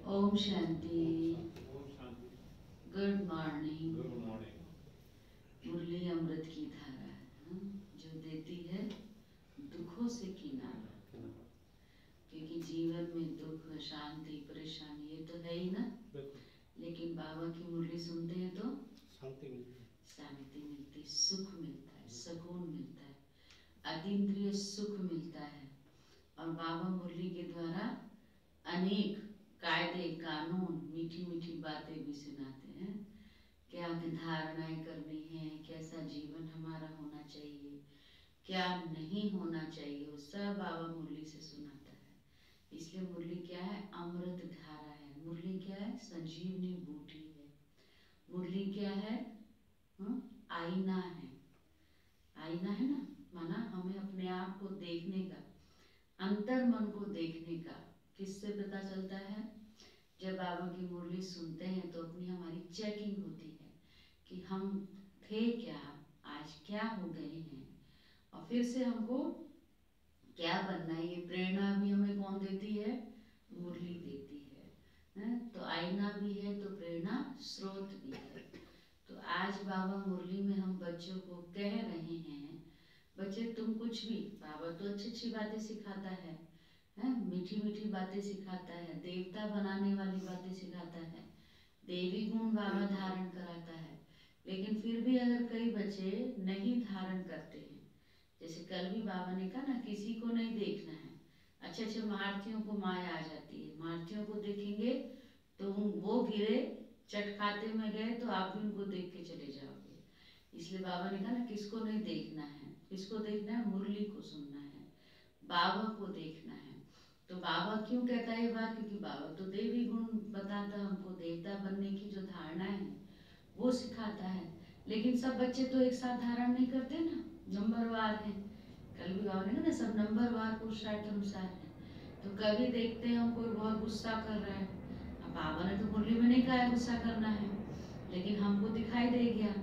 ओम Shanti. Om Shanti. Good morning. Good morning. Murli अमृत की धारा है, जो देती है दुखों से किनारा, क्योंकि जीवन में दुख, शांति, परेशानी ये तो है ही ना। लेकिन बाबा की मुरली सुनते हैं तो शांति मिलती है, शांति मिलती, सुख मिलता है, सुकून मिलता है, अतीन्द्रिय सुख मिलता है। और बाबा मुरली के द्वारा अनेक कायदे कानून, मीठी मीठी बातें भी सुनाते हैं। क्या धारणाएं करनी है, कैसा जीवन हमारा होना चाहिए, क्या नहीं होना चाहिए, वो सब बाबा मुरली से सुनाता है। इसलिए मुरली क्या है? अमृत धारा है। मुरली क्या है? संजीवनी बूटी है। मुरली क्या है? आईना है। आईना है ना, माना हमें अपने आप को देखने का, अंतर मन को देखने का। किससे पता चलता है? जब बाबा की मुरली सुनते हैं तो अपनी हमारी चेकिंग होती है कि हम थे क्या, आज क्या हो गए हैं, और फिर से हमको क्या बनना है। ये प्रेरणा भी हमें कौन देती है? मुरली देती है। तो आईना भी है तो प्रेरणा स्रोत भी है। तो आज बाबा मुरली में हम बच्चों को कह रहे हैं, बच्चे तुम कुछ भी, बाबा तो अच्छी अच्छी बातें सिखाता है, मीठी मीठी बातें सिखाता है, देवता बनाने वाली बातें सिखाता है, देवी गुण बाबा धारण कराता है। लेकिन फिर भी अगर कई बच्चे नहीं धारण करते हैं, जैसे कल भी बाबा ने कहा ना, किसी को नहीं देखना है। अच्छे अच्छे महारथियों को माया आ जाती है, महारथियों को देखेंगे तो वो गिरे, चटखाते में गए तो आप भी उनको देख के चले जाओगे। इसलिए बाबा ने कहा ना, किसको नहीं देखना है, किसको देखना है? मुरली को सुनना है, बाबा को देखना है। तो बाबा क्यों कहता है ये बात? क्योंकि बाबा तो देवी गुण बताता हमको, देवता बनने की जो धारणा है वो सिखाता है। लेकिन सब बच्चे तो एक साथ धारण नहीं करते ना, नंबरवार है। कल भी बाबा ने कहा ना, सब नंबरवार पुरुषार्थ अनुसार है। तो कभी देखते हैं हम कोई बहुत गुस्सा कर रहा है, अब बाबा ने तो मुरली में नहीं कहा गुस्सा करना है, लेकिन हमको दिखाई दे गया।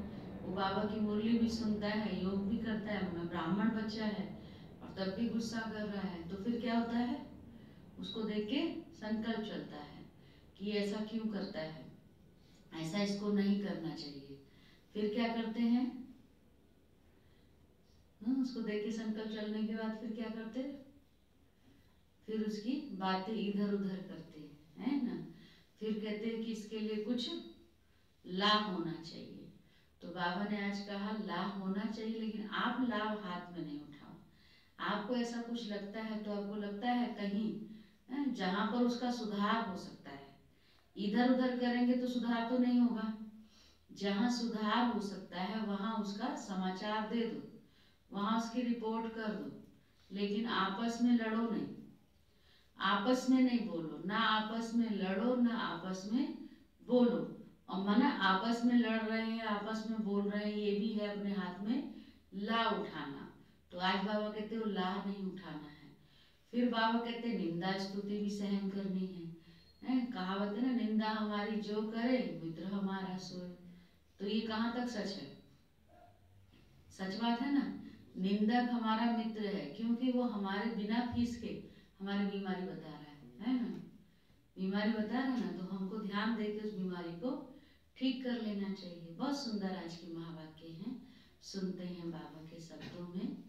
वो बाबा की मुरली भी सुनता है, योग भी करता है, ब्राह्मण बच्चा है और तब भी गुस्सा कर रहा है। तो फिर क्या होता है? उसको देख के संकल्प चलता है कि ऐसा क्यों करता है, ऐसा इसको नहीं करना चाहिए। फिर क्या करते हैं? उसको देख के संकल्प चलने के बाद फिर क्या करते हैं? फिर उसकी बातें इधर उधर करते हैं, है ना। फिर कहते हैं कि इसके लिए कुछ लाभ होना चाहिए। तो बाबा ने आज कहा लाभ होना चाहिए, लेकिन आप लाभ हाथ में नहीं उठाओ। आपको ऐसा कुछ लगता है तो आपको लगता है कहीं जहां पर उसका सुधार हो सकता है। इधर उधर करेंगे तो सुधार तो नहीं होगा। जहां सुधार हो सकता है वहां उसका समाचार दे दो, वहां उसकी रिपोर्ट कर दो, लेकिन आपस में लड़ो नहीं, आपस में नहीं बोलो, ना आपस में लड़ो ना आपस में बोलो। और माना आपस में लड़ रहे हैं, आपस में बोल रहे हैं, ये भी है अपने हाथ में ला उठाना। तो आज बाबा कहते हो ला नहीं उठाना है। फिर बाबा कहते निंदा स्तुति भी सहन करनी है। कहावत है ना, निंदा हमारी जो करे मित्र हमारा सोए। तो ये कहाँ तक सच है? सच बात है ना। निंदक हमारा मित्र है, क्योंकि वो हमारे बिना फीस के हमारी बीमारी बता रहा है ना। बीमारी बता रहा है ना, तो हमको ध्यान देकर उस बीमारी को ठीक कर लेना चाहिए। बहुत सुंदर आज की महावाक्य हैं, सुनते हैं बाबा के शब्दों में।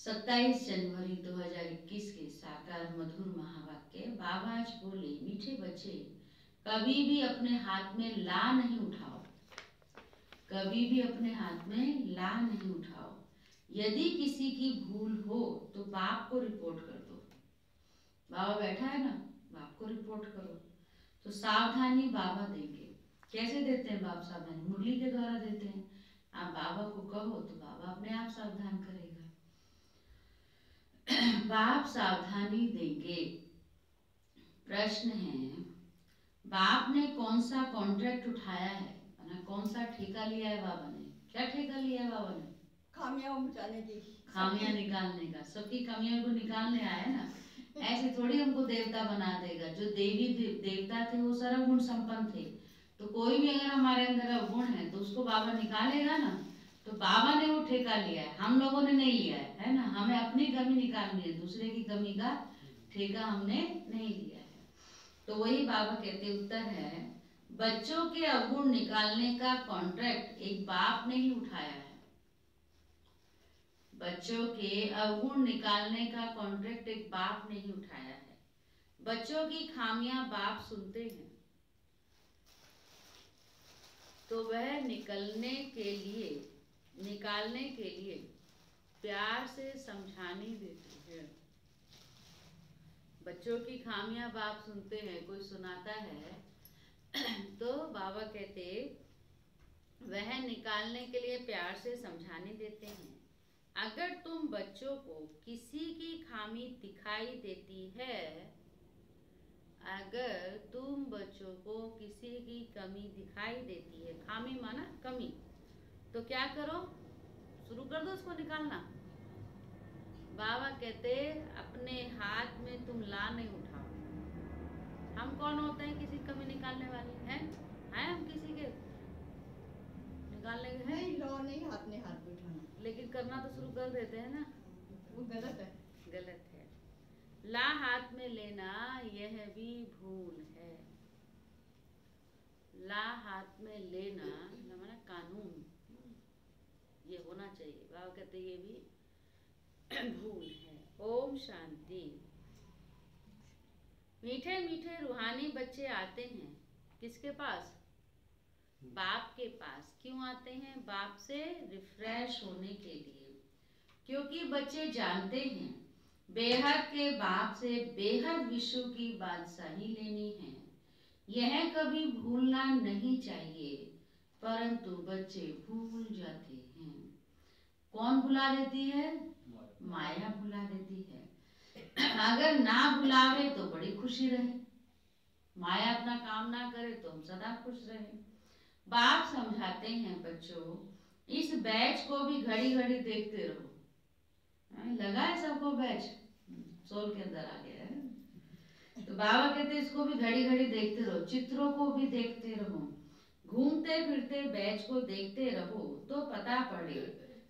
27 जनवरी 2021 के साकार मधुर महावाक्य। बाबा आज बोले, मीठे बच्चे कभी भी अपने हाथ में ला नहीं उठाओ, कभी भी अपने हाथ में ला नहीं उठाओ। यदि किसी की भूल हो तो बाप को रिपोर्ट कर दो। बाबा बैठा है ना, बाप को रिपोर्ट करो। तो सावधानी बाबा देंगे। कैसे देते हैं बाप सावधानी? मुरली के द्वारा देते हैं। आप बाबा को कहो तो बाबा अपने आप सावधान करेगा। बाप सावधानी देंगे। प्रश्न है, बाप ने कौन सा कॉन्ट्रैक्ट उठाया है, कौन सा ठेका लिया है बाबा ने? क्या ठेका लिया है बाबा ने? खामियां मिटाने की, खामियां निकालने का। सबकी कमियों को निकालने आया ना। ऐसे थोड़ी हमको देवता बना देगा। जो देवी देवता थे वो सर्वगुण संपन्न थे, तो कोई भी अगर हमारे अंदर अवगुण है तो उसको बाबा निकालेगा ना। तो बाबा ने वो ठेका लिया है, हम लोगों ने नहीं लिया है ना। हमें अपनी कमी निकालनी है, दूसरे की कमी का ठेका हमने नहीं लिया है। तो वही बाबा कहते उत्तर है, बच्चों के अवगुण निकालने का कॉन्ट्रैक्ट एक बाप ने ही उठाया है। बच्चों के अवगुण निकालने का कॉन्ट्रैक्ट एक बाप ने ही उठाया है। बच्चों की खामियां बाप सुनते हैं तो वह निकालने के लिए प्यार से समझाने देते हैं। बच्चों की खामियां बाप सुनते हैं, कोई सुनाता है तो बाबा कहते वह निकालने के लिए प्यार से समझाने देते हैं। अगर तुम बच्चों को किसी की खामी दिखाई देती है, अगर तुम बच्चों को किसी की कमी दिखाई देती है, खामी माना कमी, तो क्या करो, शुरू कर दो उसको निकालना। बाबा कहते अपने हाथ में तुम ला नहीं उठाओ। हम कौन होते हैं किसी कमी निकालने वाले? हैं हम किसी के निकालने के हैं? नहीं, लो नहीं, हाथ में हाथ उठाना, लेकिन करना तो शुरू कर देते हैं ना। वो गलत है। गलत है। ला हाथ में लेना यह भी भूल है। ला हाथ में लेना माना कानून, ये होना चाहिए। बाबा कहते ये भी भूल है। ओम शांति। मीठे मीठे रूहानी बच्चे आते हैं किसके पास? बाप के पास। क्यों आते हैं? बाप से रिफ्रेश होने के लिए, क्योंकि बच्चे जानते हैं बेहद के बाप से बेहद विश्व की बादशाही लेनी है। यह कभी भूलना नहीं चाहिए, परंतु बच्चे भूल जाते हैं। कौन भुला देती है? माया भुला देती है। अगर ना भुलावे तो बड़ी खुशी रहे, माया अपना काम ना करे तो हम सदा खुश रहे। बाप समझाते हैं बच्चों, इस बैच को भी घड़ी घड़ी देखते रहो। लगा है सबको बैच, सोल के अंदर आ गया है। तो बाबा कहते इसको भी घड़ी घड़ी देखते रहो, चित्रों को भी देखते रहो, घूमते फिरते बैच को देखते रहो, तो पता पड़े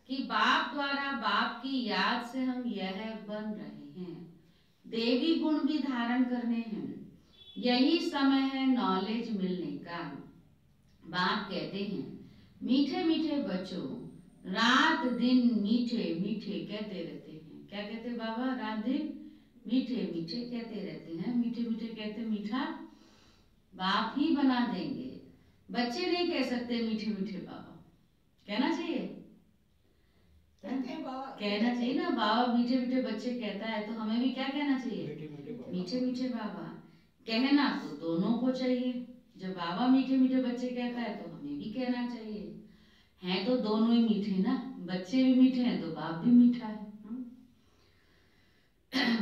कि बाप द्वारा बाप की याद से हम यह बन रहे हैं। देवी गुण भी धारण करने हैं। यही समय है नॉलेज मिलने का। बाप कहते हैं मीठे मीठे बच्चों, रात दिन मीठे मीठे कहते रहते हैं। क्या कहते बाबा? रात दिन मीठे मीठे कहते रहते हैं। मीठे मीठे कहते, मीठा बाप ही बना देंगे। बच्चे नहीं कह सकते मीठे मीठे बाबा, कहना चाहिए, कहना चाहिए ना। बाबा मीठे मीठे बच्चे कहता है तो हमें भी क्या कहना चाहिए? मीठे मीठे बाबा। कहना तो दोनों को चाहिए। जब बाबा मीठे मीठे बच्चे कहता है तो हमें भी कहना चाहिए। हैं तो दोनों ही मीठे ना, बच्चे भी मीठे हैं तो बाप भी मीठा है।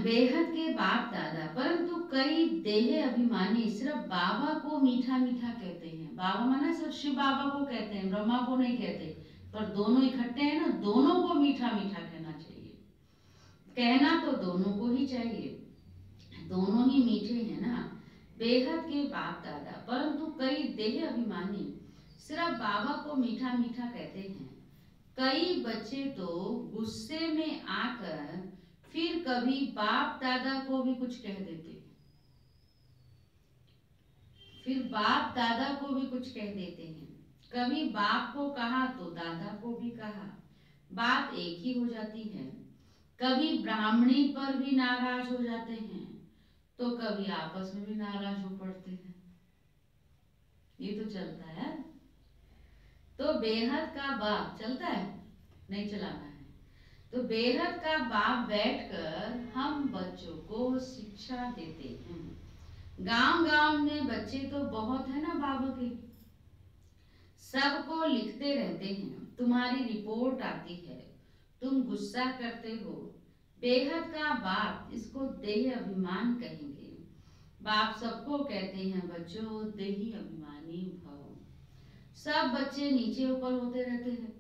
बेहद के बाप दादा, परंतु कई देह अभिमानी सिर्फ बाबा को मीठा मीठा कहते हैं। बाबा माना सिर्फ शिव बाबा को कहते हैं, ब्रह्मा को नहीं कहते। पर दोनों इकट्ठे हैं ना, दोनों को मीठा मीठा कहना चाहिए। कहना तो दोनों को ही चाहिए, दोनों ही मीठे हैं ना। बेहद के बाप दादा, परंतु कई देह अभिमानी सिर्फ बाबा को मीठा मीठा कहते हैं। कई बच्चे तो गुस्से में आकर फिर कभी बाप दादा को भी कुछ कह देते हैं, फिर बाप दादा को भी कुछ कह देते हैं। कभी बाप को कहा तो दादा को भी कहा, बात एक ही हो जाती है। कभी ब्राह्मणी पर भी नाराज हो जाते हैं तो कभी आपस में भी नाराज हो पड़ते हैं। ये तो चलता है। तो बेहद का बाप चलता है, नहीं चलाना है। तो बेहद का बाप बैठकर हम बच्चों को शिक्षा देते हैं। गांव गांव में बच्चे तो बहुत है ना बाबा के, सबको लिखते रहते हैं। तुम्हारी रिपोर्ट आती है, तुम गुस्सा करते हो। बेहद का बाप इसको देह अभिमान कहेंगे। बाप सबको कहते हैं बच्चों देही अभिमानी भव। सब बच्चे नीचे ऊपर होते रहते हैं।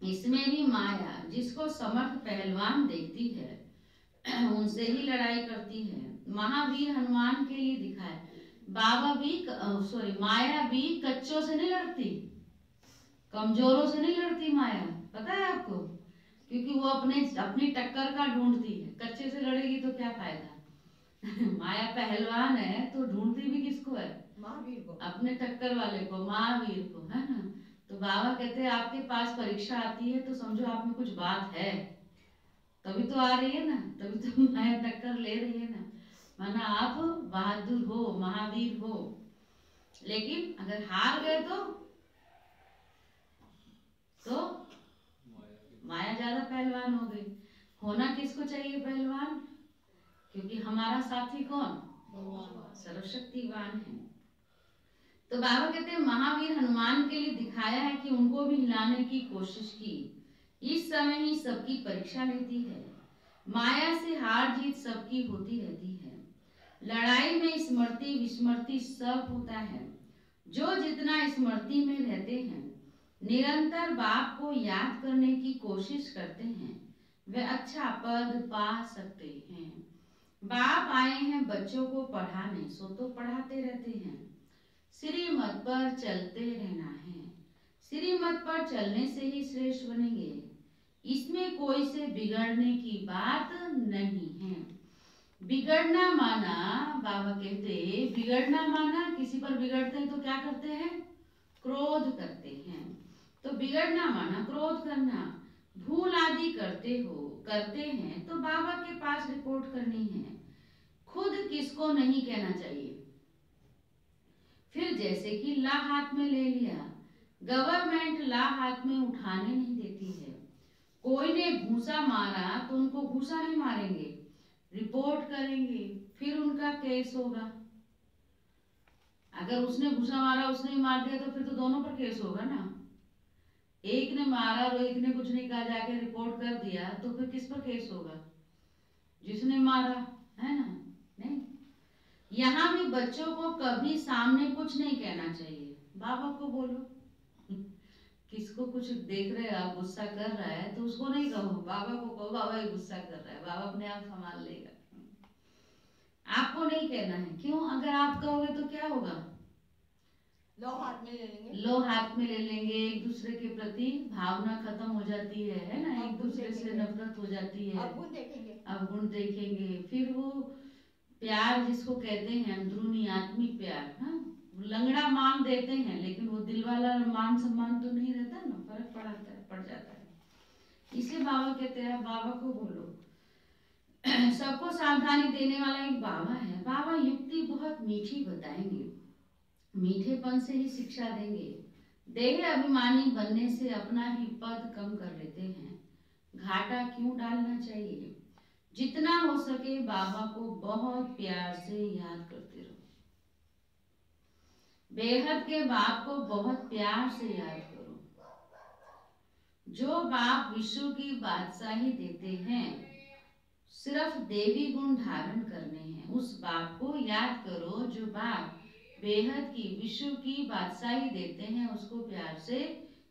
इसमें भी माया जिसको समर्थ पहलवान देखती है उनसे ही लड़ाई करती है। महावीर हनुमान के लिए दिखाए, बाबा भी माया भी कच्चों से नहीं लड़ती, कमजोरों से नहीं लड़ती माया। पता है आपको? क्योंकि वो अपनी टक्कर का ढूंढती है। कच्चे से लड़ेगी तो क्या फायदा, माया पहलवान है तो ढूंढती भी किसको है? महावीर को। अपने टक्कर वाले को, महावीर को, है ना। तो बाबा कहते हैं आपके पास परीक्षा आती है तो समझो आप में कुछ बात है, तभी तो आ रही है ना, तभी तो माया टक्कर ले रही है ना, माना आप बहादुर हो, महावीर हो। लेकिन अगर हार गए तो माया ज्यादा पहलवान हो गई। होना किसको चाहिए पहलवान? क्योंकि हमारा साथी कौन? सर्वशक्तिवान है। तो बाबा कहते हैं महावीर हनुमान के लिए दिखाया है कि उनको भी हिलाने की कोशिश की। इस समय ही सबकी परीक्षा लेती है। माया से हार जीत सबकी होती रहती है। लड़ाई में स्मृति विस्मृति सब होता है। जो जितना स्मृति में रहते हैं, निरंतर बाप को याद करने की कोशिश करते हैं, वे अच्छा पद पा सकते हैं। बाप आए हैं बच्चों को पढ़ाने, सो तो पढ़ाते रहते हैं। श्रीमत पर चलते रहना है। श्रीमत पर चलने से ही श्रेष्ठ बनेंगे। इसमें कोई से बिगड़ने की बात नहीं है। बिगड़ना माना, बाबा कहते बिगड़ना माना किसी पर बिगड़ते हैं तो क्या करते हैं? क्रोध करते हैं। तो बिगड़ना माना क्रोध करना। भूल आदि करते हैं तो बाबा के पास रिपोर्ट करनी है। खुद किसको नहीं कहना चाहिए। फिर जैसे कि ला हाथ में ले लिया, गवर्नमेंट ला हाथ में उठाने नहीं देती है। कोई ने घूसा मारा तो उनको घूसा नहीं मारेंगे, रिपोर्ट करेंगे, फिर उनका केस होगा। अगर उसने घूसा मारा उसने ही मार दिया तो फिर तो दोनों पर केस होगा ना। एक ने मारा और एक ने कुछ नहीं कहा, जाके रिपोर्ट कर दिया तो फिर किस पर केस होगा? जिसने मारा, है ना। नहीं, यहाँ भी बच्चों को कभी सामने कुछ नहीं कहना चाहिए। बाबा को बोलो, किसको कुछ देख रहे हो आप गुस्सा कर रहा है तो उसको नहीं कहो, बाबा को कहो बाबा ये गुस्सा कर रहा है, बाबा अपने आप संभाल लेगा। आपको नहीं कहना है। क्यों? अगर आप कहोगे तो क्या होगा? लो हाथ में ले लेंगे। लो हाथ में ले लेंगे, एक दूसरे के प्रति भावना खत्म हो जाती है ना, एक दूसरे से नफरत हो जाती है, अवगुण देखेंगे। फिर वो प्यार जिसको कहते हैं अंदरूनी आत्मिक प्यार, हाँ, लंगड़ा मान देते हैं लेकिन वो दिल वाला मान सम्मान तो नहीं रहता ना, फर्क पड़ जाता है। इसलिए बाबा कहते हैं बाबा को बोलो। सबको सावधानी देने वाला एक बाबा है। बाबा युक्ति बहुत मीठी बताएंगे, मीठेपन से ही शिक्षा देंगे। देह अभिमानी बनने से अपना ही पद कम कर लेते हैं। घाटा क्यों डालना चाहिए? जितना हो सके बाबा को बहुत प्यार से याद करते रहो। बेहद के बाप को बहुत प्यार से याद करो। जो बाप विश्व की बादशाही देते हैं, सिर्फ देवी गुण धारण करने हैं, उस बाप को याद करो। जो बाप बेहद की विश्व की बादशाही देते हैं, उसको प्यार से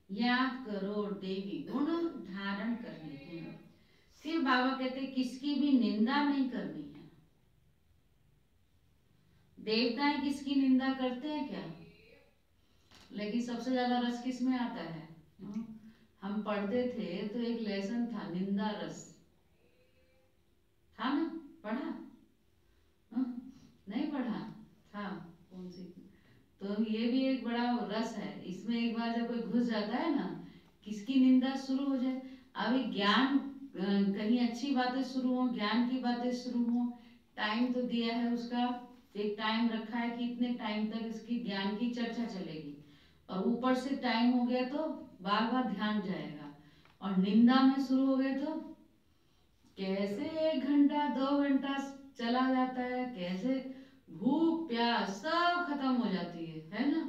याद करो और देवी गुण धारण करने हैं। फिर बाबा कहते किसकी भी निंदा नहीं करनी है। देवताएं किसकी निंदा करते हैं क्या? लेकिन सबसे ज्यादा रस किस में आता है? हम पढ़ते थे तो एक लेसन था निंदा रस, था ना? पढ़ा? नहीं पढ़ा था? कौन सी? तो ये भी एक बड़ा रस है। इसमें एक बार जब कोई घुस जाता है ना, किसकी निंदा शुरू हो जाए। अभी ज्ञान, कहीं अच्छी बातें शुरू हो, ज्ञान की बातें शुरू हो, टाइम तो दिया है उसका, एक टाइम रखा है कि इतने टाइम तक इसकी ज्ञान की चर्चा चलेगी, और ऊपर से टाइम हो गया तो बार बार ध्यान जाएगा। और निंदा में शुरू हो गए तो कैसे 1 घंटा 2 घंटा चला जाता है, कैसे भूख प्यास सब खत्म हो जाती है ना।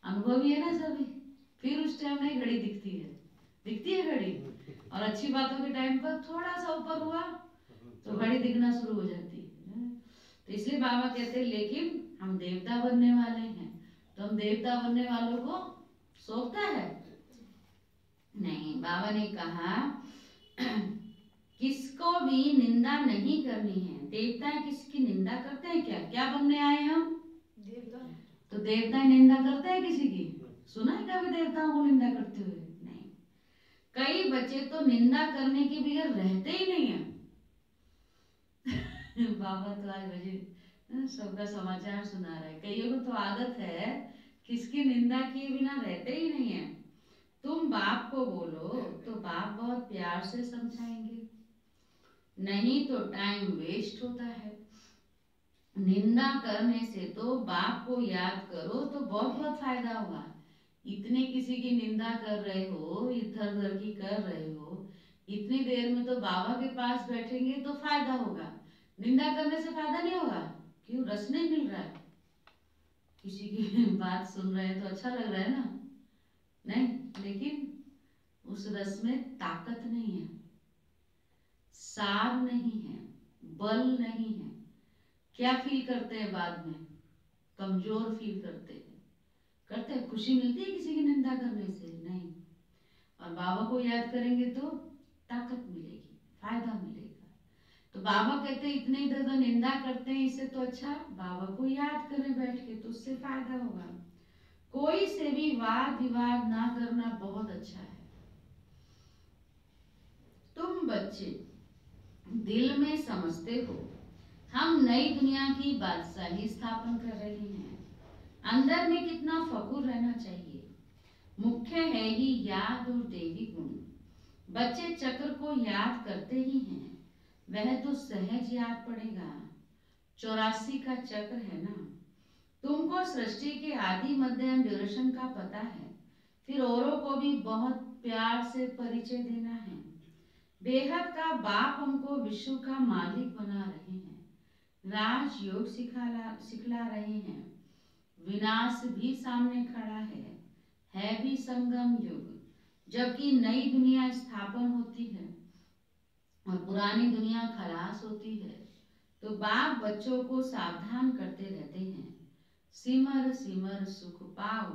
अनुभवी है ना सभी। फिर उस टाइम नहीं घड़ी दिखती है घड़ी, और अच्छी बातों के टाइम पर थोड़ा सा ऊपर हुआ तो घड़ी दिखना शुरू हो जाती है। तो इसलिए बाबा कहते हैं लेकिन हम देवता बनने वाले हैं, तो हम देवता बनने वालों को सोचता है नहीं। बाबा ने कहा किसको भी निंदा नहीं करनी है। देवताएं किसकी निंदा करते हैं क्या? क्या बनने आए हम? देवता। तो देवताएं निंदा करते हैं किसी की? सुना है कभी देवताओं को निंदा करते हुए? नहीं। कई बच्चे तो निंदा करने के बगैर रहते ही नहीं है। बाबा तो आज मुझे सबका समाचार सुना रहे। कईयों को तो आदत है किसकी निंदा किए बिना रहते ही नहीं है। तुम बाप को बोलो तो बाप बहुत प्यार से समझाएंगे, नहीं तो टाइम वेस्ट होता है। निंदा करने से तो बाप को याद करो तो बहुत बहुत फायदा होगा। इतने किसी की निंदा कर रहे हो, इधर उधर की कर रहे हो, इतनी देर में तो बाबा के पास बैठेंगे तो फायदा होगा। निंदा करने से फायदा नहीं होगा। क्यों? रस नहीं मिल रहा है। किसी की बात सुन रहे हैं तो अच्छा लग रहा है ना, नहीं, लेकिन उस रस में ताकत नहीं है, सार नहीं है, बल नहीं है। क्या फील करते हैं बाद में? कमजोर फील करते हैं। खुशी मिलती है किसी की निंदा करने से? नहीं। और बाबा को याद करेंगे तो ताकत मिलेगी, फायदा मिलेगा। तो बाबा कहते हैं इतने इधर उधर निंदा करते हैं, इससे तो अच्छा बाबा को याद करें बैठ के, तो उससे फायदा होगा। कोई से भी वाद विवाद ना करना बहुत अच्छा है। तुम बच्चे दिल में समझते हो हम नई दुनिया की बादशाही स्थापन कर रहे हैं। अंदर में कितना फखुर रहना चाहिए। मुख्य है ही याद और देवी गुण। बच्चे चक्र को याद करते ही हैं, वह तो सहज याद पड़ेगा। 84 का चक्र है ना। तुमको सृष्टि के आदि मध्य एवं ड्यूरेशन का पता है, फिर औरों को भी बहुत प्यार से परिचय देना है। बेहद का बाप हमको विश्व का मालिक बना रहे हैं, राजयोग सिखला रहे हैं। विनाश भी सामने खड़ा है भी संगम युग, जबकि नई दुनिया स्थापन होती है और पुरानी दुनिया खलास होती है। तो बाप बच्चों को सावधान करते रहते हैं, सिमर सिमर सुख पाओ,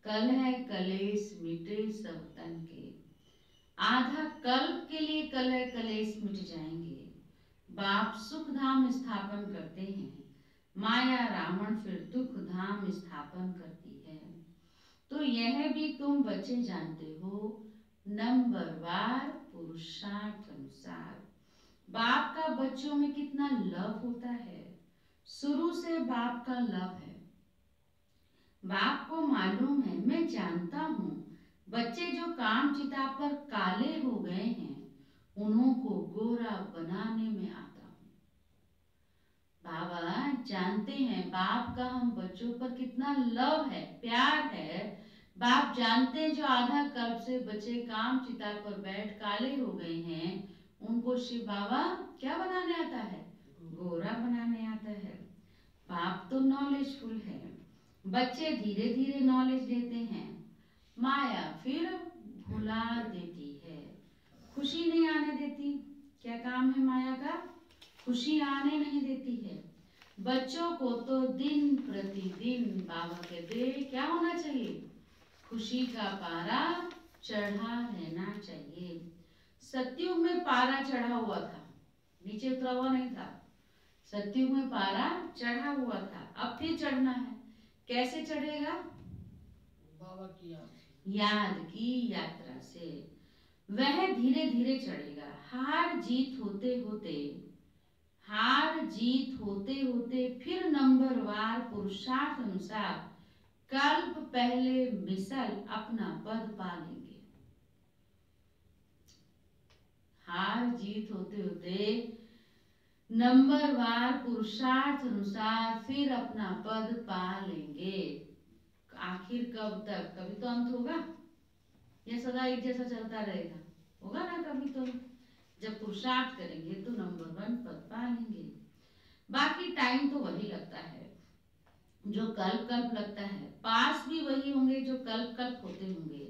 कल है कलेश मिटे सब तन के। आधा कल्प के लिए कल है कलेश मिट जाएंगे। बाप सुख धाम स्थापन करते हैं, माया रावण फिर दुख धाम स्थापन करती है। तो यह भी तुम बच्चे जानते हो, नंबरवार पुरुषार्थ अनुसार। बाप का बच्चों में कितना लव होता है, शुरू से बाप का लव है। बाप को मालूम है, मैं जानता हूँ, बच्चे जो काम चिता पर काले हो गए हैं उन्हों को गोरा बनाने में आता हूँ। बाबा जानते हैं बाप का हम बच्चों पर कितना लव है, प्यार है। बाप जानते हैं जो आधा कल्प से बच्चे काम चिता पर बैठ काले हो गए हैं, उनको शिव बाबा क्या बनाने आता है? गोरा बनाने आता है। बाप तो नॉलेजफुल है, बच्चे धीरे धीरे नॉलेज लेते हैं। माया फिर भुला देती है, खुशी नहीं आने देती। क्या काम है माया का? खुशी आने नहीं देती है। बच्चों को तो दिन प्रतिदिन बाबा कहते क्या होना चाहिए? खुशी का पारा चढ़ा रहना चाहिए। सत्युग में पारा चढ़ा हुआ था, नीचे उतरा हुआ नहीं था। सत्युग में पारा चढ़ा हुआ था, अब फिर चढ़ना है। कैसे चढ़ेगा? बाबा की याद की यात्रा से। वह धीरे धीरे चढ़ेगा। हार जीत होते फिर नंबरवार पुरुषार्थ अनुसार कल्प पहले मिसल अपना पद पा लेंगे। हार जीत होते नंबरवार पुरुषार्थ अनुसार फिर अपना पद पा लेंगे। आखिर कब तक? कभी तो अंत होगा या सदा एक जैसा चलता रहेगा? होगा ना कभी तो। जब पुरुषार्थ करेंगे तो नंबर 1 पद पा लेंगे। बाकी टाइम तो वही लगता है जो कल्प कल्प लगता है, पास भी वही होंगे जो कल्प कल्प होते होंगे।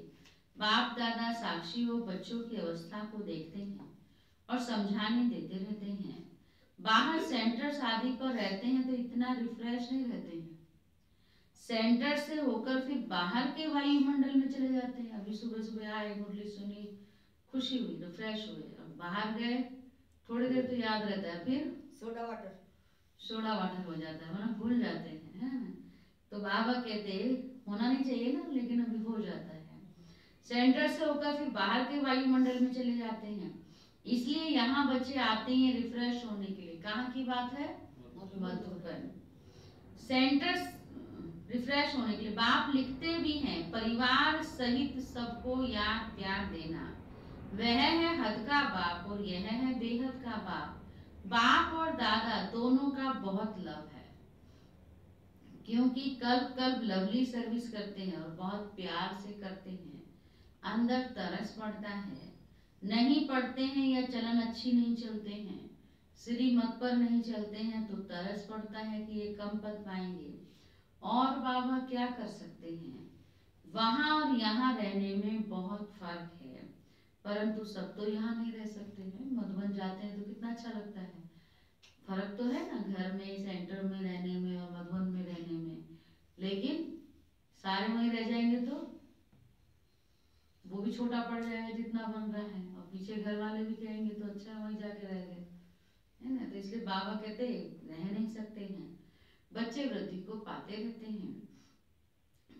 बाप दादा साक्षी हो बच्चों की अवस्था को देखते हैं और समझाने देते रहते हैं। बाहर सेंटर आदि पर रहते हैं तो इतना रिफ्रेश नहीं रहते हैं। सेंटर से होकर फिर बाहर के वायुमंडल में चले जाते हैं। अभी सुबह सुबह आए, मुरली सुनी, खुशी हुई, रिफ्रेश हुए। अब बाहर गए, थोड़ी देर तो याद रहता है, फिर सोडा वाटर हो जाता है, मतलब भूल जाते हैं, है ना? तो बाबा कहते होना नहीं चाहिए ना, लेकिन अभी हो जाता है। सेंटर से होकर फिर बाहर के वायुमंडल में चले जाते हैं। इसलिए यहाँ बच्चे आते हैं रिफ्रेश होने के लिए। कहाँ की बात है? मधुबन। सेंटर रिफ्रेश होने के लिए बाप लिखते भी हैं, परिवार सहित सबको याद प्यार देना। वह है हद का बाप और यह है बेहद का बाप। बाप और दादा दोनों का बहुत लव है, क्योंकि कल्ब कल्ब लवली सर्विस करते हैं और बहुत प्यार से करते हैं। अंदर तरस पड़ता है, नहीं पढ़ते हैं या चलन अच्छी नहीं चलते हैं, श्रीमत पर नहीं चलते हैं तो तरस पड़ता है कि ये कम पद पाएंगे। और बाबा क्या कर सकते हैं? वहाँ और यहाँ रहने में बहुत फर्क है, परंतु सब तो यहाँ नहीं रह सकते हैं। मधुबन जाते हैं तो कितना अच्छा लगता है। फर्क तो है ना, घर में सेंटर में रहने में और मधुबन में रहने में। लेकिन सारे वहीं रह जाएंगे तो वो भी छोटा पड़ जाएगा जितना बन रहा है, और पीछे घर वाले भी कहेंगे तो अच्छा वहीं जाके रह गए, है ना। तो इसलिए बाबा कहते रह नहीं सकते हैं। बच्चे वृद्धि को पाते रहते हैं,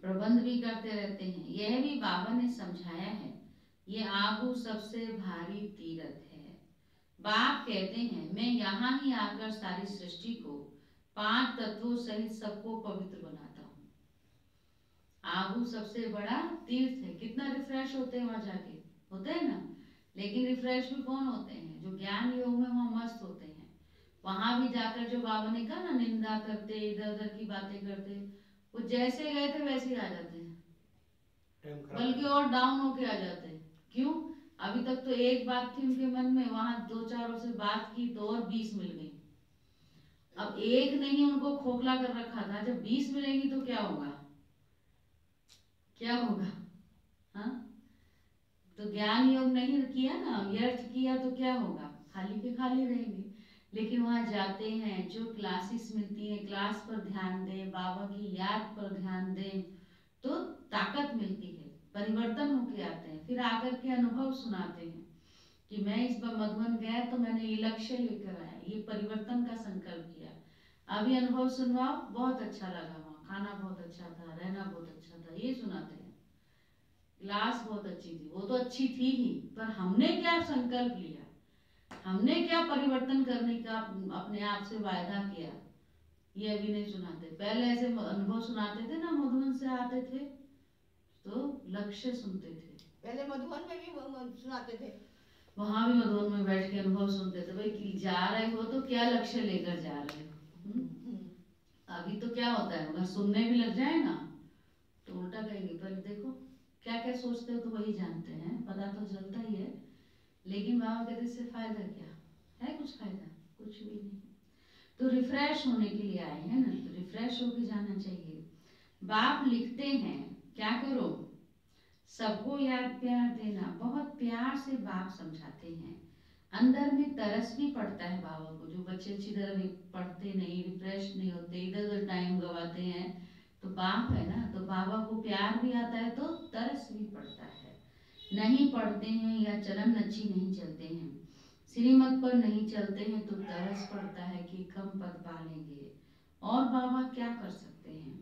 प्रबंध भी करते रहते हैं। यह भी बाबा ने समझाया है, ये आबू सबसे भारी तीरथ है। बाप कहते हैं मैं यहाँ ही आकर सारी सृष्टि को 5 तत्वों सहित सबको पवित्र बनाता हूँ। आबू सबसे बड़ा तीर्थ है। कितना रिफ्रेश होते हैं वहां जाके, होते हैं ना। लेकिन रिफ्रेश भी कौन होते हैं? जो ज्ञान योग में वहां मस्त होते हैं। वहां भी जाकर जो बाबा ने कहा ना, निंदा करते, इधर उधर की बातें करते, वो जैसे गए थे वैसे ही आ जाते हैं, बल्कि और डाउन होके आ जाते हैं। क्यों? अभी तक तो एक बात थी उनके मन में, वहां 2-4 से बात की तो और 20 मिल गई। अब एक नहीं उनको खोखला कर रखा था, जब 20 मिलेंगी तो क्या होगा? क्या होगा? हाँ, तो ज्ञान योग नहीं किया ना, व्यर्थ किया तो क्या होगा? खाली के खाली रहेंगे। लेकिन वहां जाते हैं, जो क्लासेस मिलती है, क्लास पर ध्यान दें, बाबा की याद पर ध्यान दें, तो ताकत मिलती है, परिवर्तन होके आते हैं। फिर आकर के अनुभव सुनाते हैं कि मैं इस बार मधुबन गया तो मैंने ये लक्ष्य लेकर आया, ये परिवर्तन का संकल्प किया। अभी अनुभव सुनवाओ, बहुत अच्छा लगा, वहाँ खाना बहुत अच्छा था, रहना बहुत अच्छा था, ये सुनाते हैं। क्लास बहुत अच्छी थी, वो तो अच्छी थी ही, पर हमने क्या संकल्प लिया, हमने क्या परिवर्तन करने का अपने आप से वायदा किया, ये अभी नहीं सुनाते। पहले ऐसे अनुभव सुनाते थे ना, मधुबन से आते थे तो लक्ष्य सुनते थे। पहले मधुबन में भी सुनाते थे, वहां भी मधुबन में बैठ के अनुभव सुनते थे। भाई कि जा रहे हो तो क्या लक्ष्य लेकर जा रहे हो। अभी तो क्या होता है, अगर सुनने भी लग जाए ना तो उल्टा कहेंगे, पर देखो क्या क्या सोचते हो तो वही जानते हैं, पता तो चलता ही है। लेकिन बाबा कहते इससे फायदा क्या है? कुछ फायदा कुछ भी नहीं। तो रिफ्रेश होने के लिए आए हैं ना, तो रिफ्रेश होके जाना चाहिए। बाप लिखते हैं क्या करो? सबको याद प्यार देना। बहुत प्यार से बाप समझाते हैं। अंदर में तरस भी पड़ता है बाबा को। जो बच्चे अच्छी तरह पढ़ते नहीं, रिफ्रेश नहीं होते, इधर उधर टाइम गवाते हैं, तो बाप है ना, तो बाबा को प्यार भी आता है तो तरस भी पड़ता है। नहीं पढ़ते हैं या चलन अच्छी नहीं चलते हैं, श्रीमत पर नहीं चलते हैं तो तरस पड़ता है कि कम पद पा लेंगे। और बाबा क्या कर सकते हैं?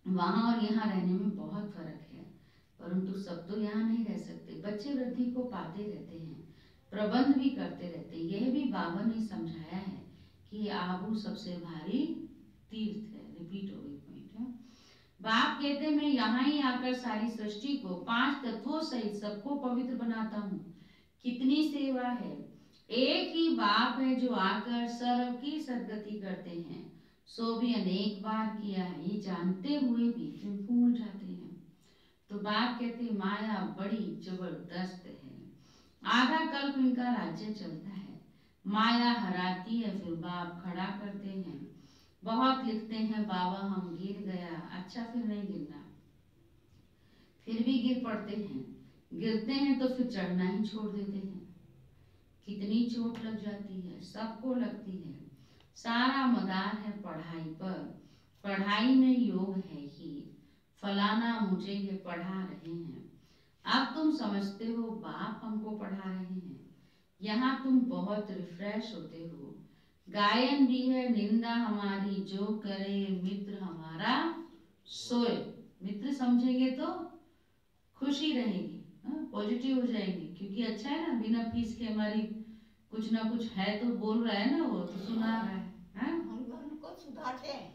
वहाँ और यहाँ रहने में बहुत फर्क है, परंतु सब तो यहाँ नहीं रह सकते। बच्चे वृद्धि को पाते रहते हैं, प्रबंध भी करते रहते हैं। यह भी बाबा ने समझाया है कि आबू सबसे भारी तीर्थ है। रिपीट हो गई पॉइंट है। बाप कहते मैं यहाँ ही आकर सारी सृष्टि को 5 तत्वों सहित सबको पवित्र बनाता हूँ। कितनी सेवा है। एक ही बाप है जो आकर सर्व की सदगति करते हैं, सो भी अनेक बार किया है, ये जानते हुए भी तुम भूल जाते हैं। तो बाप कहते माया बड़ी जबरदस्त है। आधा कल्प इनका राज्य चलता है, माया हराती है, फिर बाप खड़ा करते हैं। बहुत लिखते हैं बाबा हम गिर गया, अच्छा फिर नहीं गिरना, फिर भी गिर पड़ते हैं। गिरते हैं तो फिर चढ़ना ही छोड़ देते हैं। कितनी चोट लग जाती है, सबको लगती है। सारा मदार है पढ़ाई पर, पढ़ाई में योग है ही। फलाना मुझे ये पढ़ा रहे हैं। अब तुम समझते हो बाप हमको पढ़ा रहे हैं। यहाँ तुम बहुत रिफ्रेश होते हो। गायन भी है निंदा हमारी जो करे मित्र हमारा सोए। मित्र समझेंगे तो खुशी रहेगी, पॉजिटिव हो जाएंगे, क्योंकि अच्छा है ना, बिना फीस के हमारी कुछ ना कुछ है तो बोल रहा है ना, वो तो सुना रहा है, हाँ? हम उनको सुधारते हैं।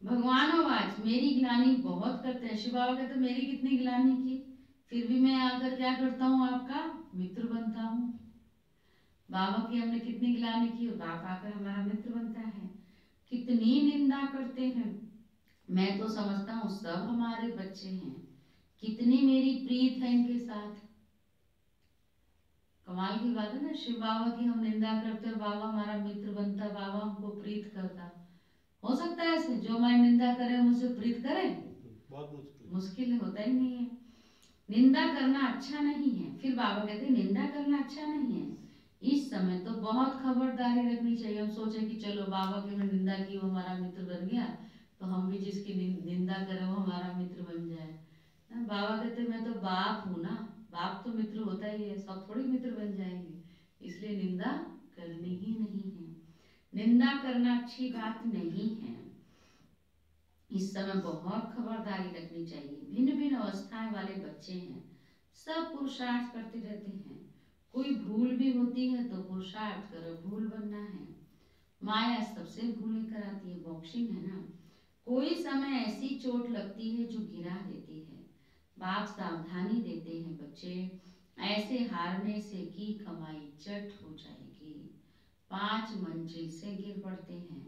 भगवान आवाज मेरी गिलानी बहुत करते हैं। शिव बाबा कहते मेरी कितनी गिलानी की, फिर भी मैं आकर क्या करता हूँ, आपका मित्र बनता हूँ। बाबा की हमने कितनी गिलानी की और बाबा आकर हमारा मित्र बनता है। कितनी निंदा करते हैं, मैं तो समझता हूँ सब हमारे बच्चे हैं, कितनी मेरी प्रीत है इनके साथ। कमाल की बात है ना, शिव बाबा की हम निंदा करते और बाबा हमारा मित्र बनता, बाबा हमको प्रीत करता। हो सकता है ऐसे जो हमारी निंदा करे मुझसे प्रीत करे? बहुत मुश्किल मुश्किल होता ही नहीं है। निंदा करना अच्छा नहीं है। फिर बाबा कहते हैं निंदा करना अच्छा नहीं है। इस समय तो बहुत खबरदारी रखनी चाहिए। हम सोचे कि चलो बाबा की हमने निंदा की, वो हमारा मित्र बन गया, तो हम भी जिसकी निंदा करें वो हमारा मित्र बन जाए। बाबा कहते मैं तो बाप हूँ ना, बाप तो मित्र होता ही है, सब थोड़ी मित्र बन जाएंगे, इसलिए निंदा करनी ही नहीं है। निंदा करना अच्छी बात नहीं है। इस समय बहुत खबरदारी रखनी चाहिए। भिन्न भिन्न अवस्थाएं वाले बच्चे हैं, सब पुरुषार्थ करते रहते हैं। कोई भूल भी होती है तो पुरुषार्थ करो, भूल बनना है। माया सबसे भूलें कराती है, बॉक्सिंग है ना। कोई समय ऐसी चोट लगती है जो गिरा देती है, बाप सावधानी देते हैं बच्चे, ऐसे हारने से की कमाई चट हो जाएगी। 5 मंजिल से गिर पड़ते हैं,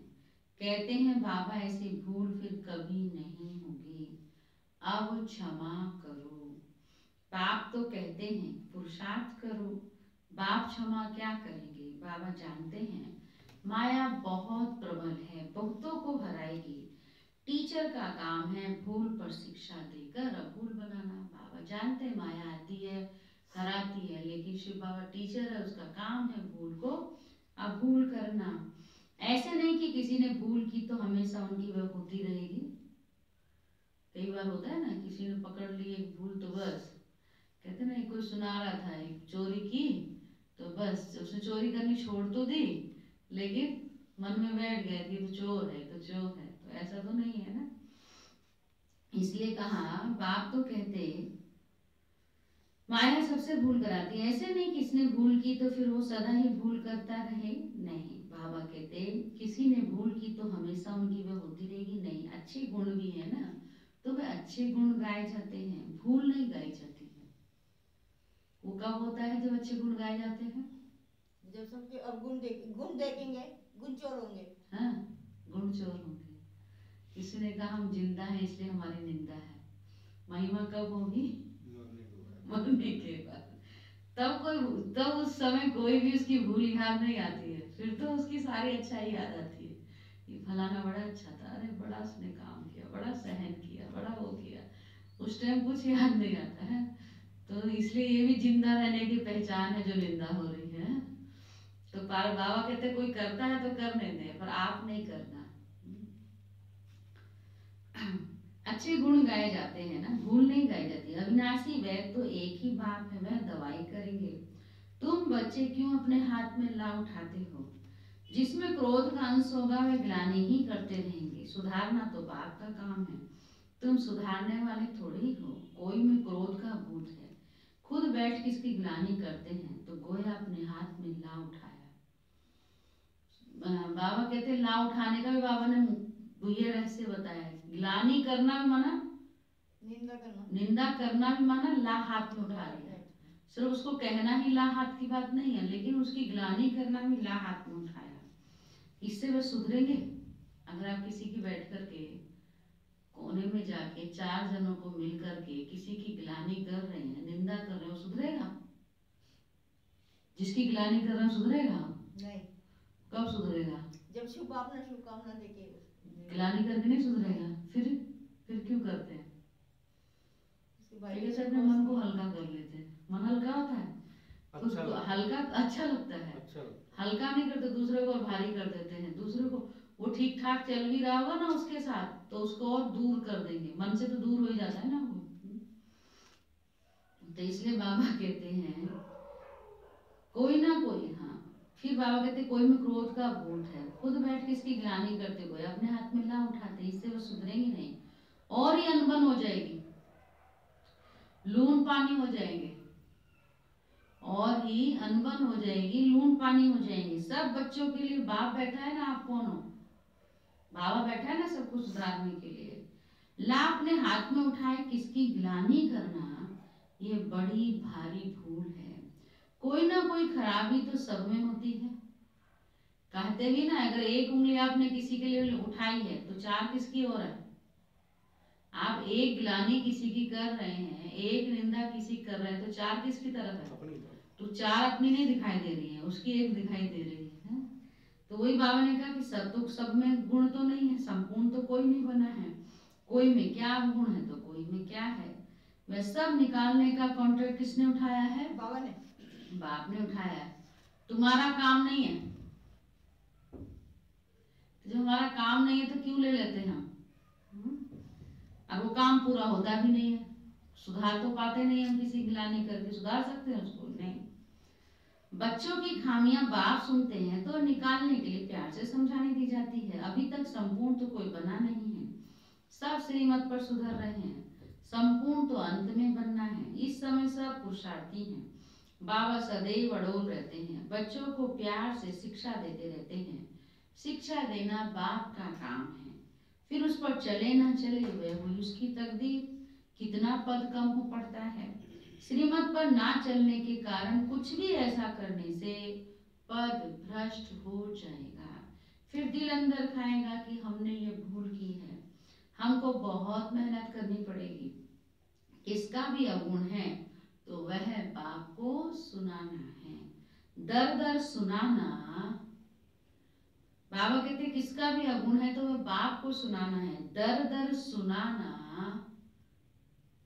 कहते हैं बाबा ऐसी भूल फिर कभी नहीं होगी, अब क्षमा करो। बाप तो कहते हैं पुरुषार्थ करो, बाप क्षमा क्या करेंगे? बाबा जानते हैं माया बहुत प्रबल है, बहुतों को हराएगी। टीचर का काम है भूल पर शिक्षा देकर अभूल बनाना। बाबा जानते हैं माया आती है, हराती है, लेकिन शिव बाबा टीचर है, उसका काम है भूल को अभूल करना। ऐसे नहीं कि किसी ने भूल की तो हमेशा उनकी वह होती रहेगी। कई बार होता है ना, किसी ने पकड़ ली एक भूल तो बस, कहते ना कोई सुना रहा था एक चोरी की तो बस उसने चोरी करनी छोड़ तो दी, लेकिन मन में बैठ गया कि तो चोर है तो चोर है, तो ऐसा तो नहीं है ना। इसलिए कहा बाप तो कहते माया सबसे भूल कराती है। ऐसे नहीं किसने भूल की तो फिर वो सदा ही भूल करता रहे, नहीं। बाबा कहते किसी ने भूल की तो हमेशा उनकी वह होती रहेगी, नहीं। अच्छे गुण भी है ना, तो वे अच्छे गुण गाए जाते हैं, भूल नहीं गाई जाती है। वो कब होता है जब अच्छे गुण गाए जाते हैं? जब सबके अब गुण देखेंगे, गुण चोर होंगे। हाँ, गुण चोर होंगे। किसी ने कहा हम जिंदा हैं इसलिए हमारी निंदा है, महिमा कब होगी? मरने के बाद। तब उस समय कोई भी उसकी भूल याद नहीं आती है, फिर तो उसकी सारी अच्छाई याद आती है। ये फलाना बड़ा अच्छा था, अरे बड़ा उसने काम किया, बड़ा सहन किया, बड़ा वो किया। उस टाइम कुछ याद नहीं आता है, तो इसलिए ये भी जिंदा रहने की पहचान है जो निंदा हो रही है। तो बाबा कहते कोई करता है तो करने दे, पर आप नहीं करना। अच्छे गुण गाए जाते हैं ना, भूल नहीं गाई जाती। अविनाशी वैद तो एक ही बाप है, वह दवाई करेंगे। तुम बच्चे क्यों अपने हाथ में ला उठाते हो? जिसमें क्रोध का अंश होगा वह ग्लानि ही करते रहेंगे। सुधारना तो बाप का काम है, तुम सुधारने वाले थोड़े ही हो। कोई में क्रोध का भूत है, खुद बैठ किसकी ग्लानि करते हैं, तो गोया अपने हाथ में ला उठाया। बाबा कहते ला उठाने का भी बाबा ने ये रहस्य बताया है। ग्लानि करना भी माना, निंदा करना भी माना, ला हाथ में उठा लिया। सिर्फ उसको कहना ही ला हाथ की बात नहीं है, लेकिन उसकी ग्लानि करना भी ला हाथ में उठाया। इससे वह सुधरेंगे। अगर आप किसी की बैठ करके कोने में जाके 4 जनों को मिल करके किसी की ग्लानि कर रहे हैं, निंदा कर रहे हो, सुधरेगा? जिसकी ग्लानि कर रहे हो सुधरेगा? नहीं। कब सुधरेगा? जब शुभकामना देके। ग्लानि करके नहीं सुधरेगा। फिर क्यों करते हैं? अपने मन को हल्का कर लेते हैं। मन हल्का होता है, उसको हल्का अच्छा लगता है। हल्का नहीं करते, दूसरे को भारी कर देते हैं। दूसरे को वो ठीक ठाक चल भी रहा होगा ना उसके साथ, तो उसको और दूर कर देंगे। मन से तो दूर हो ही जाता है ना वो। तो इसलिए बाबा कहते हैं कोई ना कोई, हाँ, फिर बाबा कहते कोई में क्रोध का भूत है, खुद बैठ के इसकी ग्लानि करते हुए अपने हाथ में ला उठाते, इससे वो सुधरेंगे नहीं, और ही अनबन हो जाएगी, लून पानी हो जाएंगे। और ही अनबन हो जाएगी, लून पानी हो जाएंगे। सब बच्चों के लिए बाप बैठा है ना, आप कौन हो? बाबा बैठा है ना सबको सुधारने के लिए। ला अपने हाथ में उठाए किसकी गिलानी करना, ये बड़ी भारी भूल है। कोई ना कोई खराबी तो सब में होती है। कहते भी ना, अगर एक उंगली आपने किसी के लिए उठाई है तो चार किसकी ओर है? आप एक गिलानी किसी की कर रहे हैं, एक निंदा किसी कर रहे हैं, तो चार किसकी तरफ है? अपनी तरफ। तो चार अपनी नहीं दिखाई दे रही है, उसकी एक दिखाई दे रही है। तो वही बाबा ने कहा कि सब तो सब में गुण तो नहीं है, संपूर्ण तो कोई नहीं बना है। कोई में क्या गुण है तो कोई में क्या है। वह सब निकालने का कॉन्ट्रैक्ट किसने उठाया है? बाबा ने। बाप ने उठाया है। तुम्हारा काम नहीं है। तो जो हमारा काम नहीं है तो क्यों ले लेते हैं हम? और वो काम पूरा होता भी नहीं है, सुधार तो पाते नहीं हम। किसी गिलानी करके सुधार सकते हैं उसको? नहीं। बच्चों की खामियां बाप सुनते हैं तो निकालने के लिए प्यार से समझाने दी जाती है। अभी तक संपूर्ण तो कोई बना नहीं है, सब श्रीमत पर सुधर रहे हैं। संपूर्ण तो अंत में बनना है। इस समय सब पुरुषार्थी हैं। बाबा सदैव अड़ोल रहते हैं, बच्चों को प्यार से शिक्षा देते रहते हैं। शिक्षा देना बाप का काम है, फिर उस पर चले ना चले वह हुई उसकी तकदीर। कितना पद कम हो पड़ता है। श्रीमत पर ना चलने के कारण कुछ भी ऐसा करने से पद भ्रष्ट हो जाएगा। फिर दिल अंदर खाएगा कि हमने ये भूल की है, हमको बहुत मेहनत करनी पड़ेगी। किसका भी अवगुण है तो वह बाप को सुनाना है, दर दर सुनाना। बाबा कहते किसका भी अवगुण है तो वह बाप को सुनाना है, दर दर सुनाना।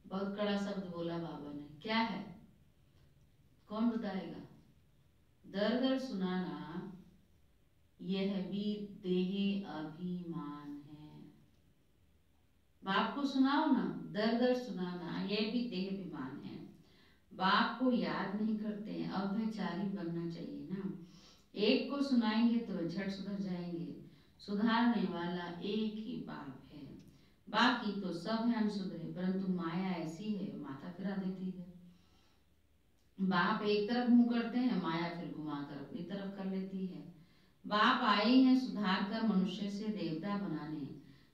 बहुत कड़ा शब्द बोला बाबा ने, क्या है? कौन बताएगा? दर दर सुनाना यह भी देह अभिमान है। बाप को सुनाओ ना, दर दर सुनाना यह भी देह अभिमान है। बाप को याद नहीं करते हैं, अभ्यचारी बनना चाहिए ना। एक को सुनाएंगे तो वह झट सुधर जाएंगे। सुधारने वाला एक ही बाप है, बाकी तो सब हैं अनसुधरे। परंतु माया ऐसी है, माथा फिरा देती है। बाप एक तरफ मुंह करते हैं, माया फिर घुमाकर अपनी तरफ कर लेती है। बाप आए हैं सुधार कर मनुष्य से देवता बनाने,